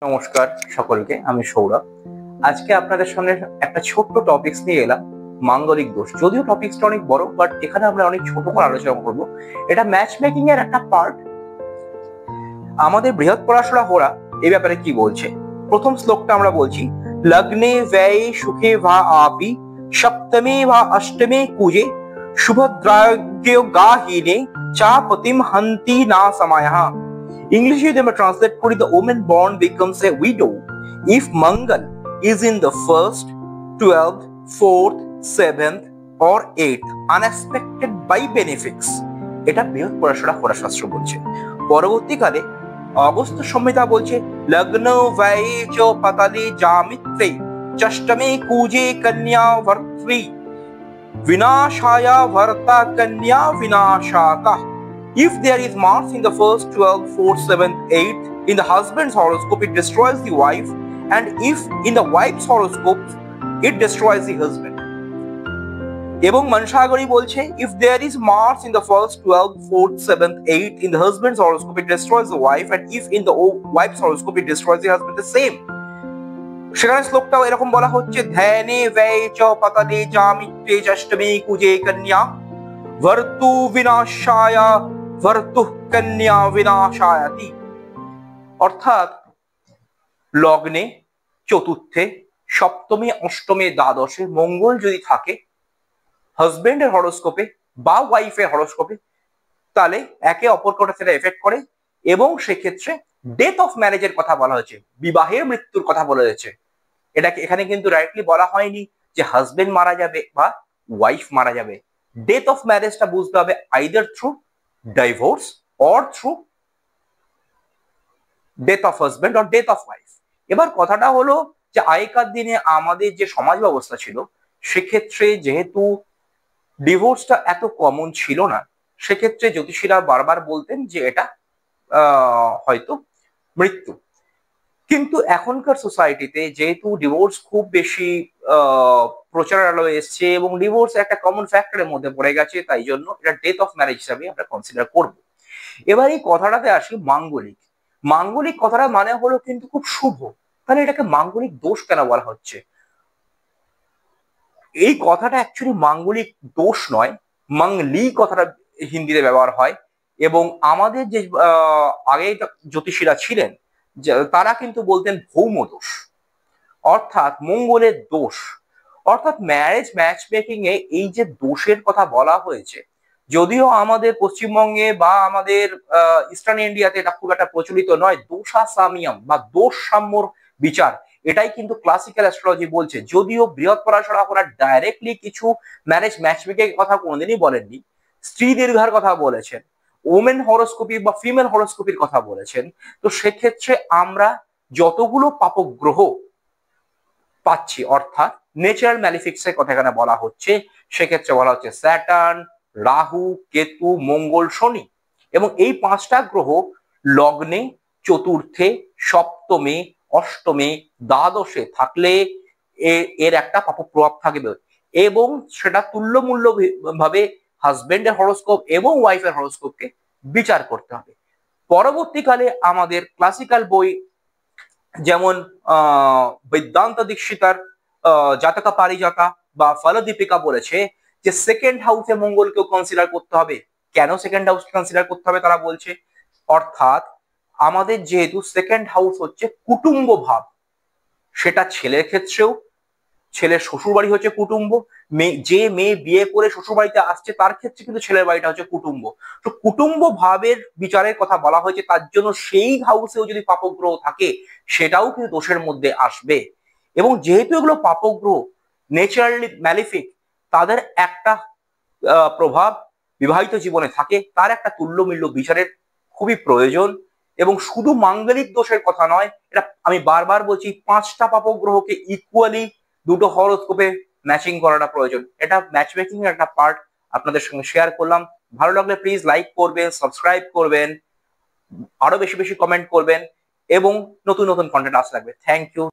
নমস্কার সকলকে, আমি সৌরভ। আজকে আপনাদের সামনে একটা ছোট্ট টপিকস নিয়ে এলাম, মাঙ্গলিক দোষ। যদিও টপিকসটা অনেক বড়, বাট এখানে আমরা অনেক ছোট করে আলোচনা করব। এটা ম্যাচ মেকিং এর একটা পার্ট। আমাদের বৃহৎ পরাশরা হোরা এই ব্যাপারে কি বলছে। প্রথম শ্লোকটা আমরা বলছি, লগ্নে ব্যয় সুখে ভা আপি সপ্তমে বা অষ্টমে কুজে শুভদ্রাগ্য গাহীনে চাপতিম হন্তি না সমায়ঃ। English they may translate করি, the woman born becomes a widow if Mangal is in the first, 12th, 4th, 7th or 8th unexpected by benefics. এটা বৃহৎ পরাশরা হোরা শাস্ত্র বলছে। পরবর্তীকালে অগস্ত্য সংহিতা বলছে, লগ্ন ব্যয় চ পাতালে জামিত্রে ষষ্ঠমে কুজে কন্যা ভর্তৃ বিনাশায়া ভর্তা কন্যা বিনাশাকা। If there is Mars in the first, 12th, 4th, 7th, 8th in the husband's horoscope, it destroys the wife, and if in the wife's horoscope, it destroys the husband. এবং মনসাগরি বলছে, if there is Mars in the first, 12th, 4th, 7th, 8th in the husband's horoscope, it destroys the wife, and if in the wife's horoscope, it destroys the husband. The same. সেখানে শ্লোকটাও এরকম বলা হচ্ছে, ধ্যানে ব্যয় চ পাতালে জামিত্রে ষষ্ঠমে কুজে কন্যা ভর্তু বিনাশায়া ভর্তু কন্যা বিনাশায়াতি। অর্থাৎ লগ্নে, চতুর্থে, সপ্তমে, অষ্টমে, দ্বাদশে মঙ্গল যদি থাকে হাজবেন্ডের হরোস্কোপে বা ওয়াইফের হরোস্কোপে, তাহলে একে অপরকে সেটা এফেক্ট করে এবং সেক্ষেত্রে ডেথ অফ ম্যারেজের কথা বলা হয়েছে, বিবাহের মৃত্যুর কথা বলা হয়েছে। এটাকে এখানে কিন্তু রাইটলি বলা হয়নি যে হাজবেন্ড মারা যাবে বা ওয়াইফ মারা যাবে। ডেথ অফ ম্যারেজটা বুঝতে হবে either through divorce or through death of husband or death of wife. এবার কথাটা হলো যে আগেকার দিনে আমাদের যে সমাজ ব্যবস্থা ছিল, সেক্ষেত্রে যেহেতু ডিভোর্সটা এত কমন ছিল না, সেক্ষেত্রে জ্যোতিষীরা বারবার বলতেন যে এটা হয়তো মৃত্যু। কিন্তু এখনকার সোসাইটিতে যেহেতু ডিভোর্স খুব বেশি প্রচারের আলোয় এসছে এবং ডিভোর্স একটা কমন ফ্যাক্টরের মধ্যে পড়ে গেছে, তাই জন্য এটা ডেথ অফ ম্যারেজ হিসাবে আমরা কনসিডার করব। এবার এই কথাটাতে আসি, মাঙ্গলিক। মাঙ্গলিক কথাটা মানে হলো কিন্তু খুব শুভ, তাহলে এটাকে মাঙ্গলিক দোষ কেন বলা হচ্ছে? এই কথাটা অ্যাকচুয়ালি মাঙ্গলিক দোষ নয়, মাংলি কথাটা হিন্দিতে ব্যবহার হয়। এবং আমাদের যে আগে জ্যোতিষীরা ছিলেন তারা কিন্তু বলতেন ভৌম দোষ, অর্থাৎ মঙ্গলের দোষ। অর্থাৎ ম্যারেজ ম্যাচ মেকিং এ এই যে দোষের কথা বলা হয়েছে, যদিও আমাদের পশ্চিমবঙ্গে বা আমাদের ইস্টার্ন ইন্ডিয়াতে এটা খুব একটা প্রচলিত নয়, দোষা সামিয়াম বা দোষ সাম্যর বিচার, এটাই কিন্তু ক্লাসিক্যাল অ্যাস্ট্রোলজি বলছে। যদিও বৃহৎ পরাশরা ওরা ডাইরেক্টলি কিছু ম্যারেজ ম্যাচ মেকিং এর কথা কোনোদিনই বলেননি, স্ত্রী দীর্ঘার কথা বলেছেন, ওমেন হরোস্কোপি বা ফিমেল হরোস্কোপির কথা বলেছেন। তো সেক্ষেত্রে আমরা যতগুলো পাপগ্রহ পাচ্ছি, অর্থাৎ নেচারাল ম্যালিফিক্সের কথা এখানে বলা হচ্ছে, সেক্ষেত্রে বলা হচ্ছে স্যাটার্ন, রাহু, কেতু, মঙ্গল, শনি। এবং এই পাঁচটা গ্রহ লগ্নে, চতুর্থে, সপ্তমে, অষ্টমে, দ্বাদশে থাকলে এর একটা পাপ প্রভাব থাকবে এবং সেটা তুল্যমূল্য ভাবে হাজবেন্ডের হরোস্কোপ এবং ওয়াইফের হরোস্কোপকে বিচার করতে হবে। পরবর্তীকালে আমাদের ক্লাসিক্যাল বই যেমন বেদান্ত দীক্ষিতার জাতকা পারিজাতা বা ফলদীপিকা বলেছে যে সেকেন্ড হাউসে মঙ্গলকেও কনসিডার করতে হবে। কেন সেকেন্ড হাউস কনসিডার করতে হবে তারা বলছে, অর্থাৎ আমাদের যেহেতু সেকেন্ড হাউস হচ্ছে কুটুম্ব ভাব, সেটা ছেলের ক্ষেত্রেও, ছেলের শ্বশুর বাড়ি হচ্ছে কুটুম্ব, যে মেয়ে বিয়ে করে শ্বশুর বাড়িতে আসছে তার ক্ষেত্রে কিন্তু ছেলের বাড়িটা হচ্ছে কুটুম্ব। তো কুটুম্ব ভাবের বিচারের কথা বলা হয়েছে, তার জন্য সেই হাউসেও যদি পাপগ্রহ থাকে সেটাও কিন্তু দোষের মধ্যে আসবে। এবং যেহেতু এগুলো পাপগ্রহ নেচারালি ম্যালিফিক, তাদের একটা প্রভাব বিবাহিত জীবনে থাকে, তার একটা তুল্যমূল্য বিচারের খুবই প্রয়োজন। এবং শুধু মাঙ্গলিক দোষের কথা নয়, এটা আমি বারবার বলছি, পাঁচটা পাপগ্রহকে ইকুয়ালি দুটো হরোস্কোপে ম্যাচিং করাটা প্রয়োজন। এটা ম্যাচ মেকিং এর একটা পার্ট, আপনাদের সঙ্গে শেয়ার করলাম। ভালো লাগলে প্লিজ লাইক করবেন, সাবস্ক্রাইব করবেন, আরো বেশি বেশি কমেন্ট করবেন এবং নতুন নতুন কন্টেন্ট আসতে থাকবে। Thank you.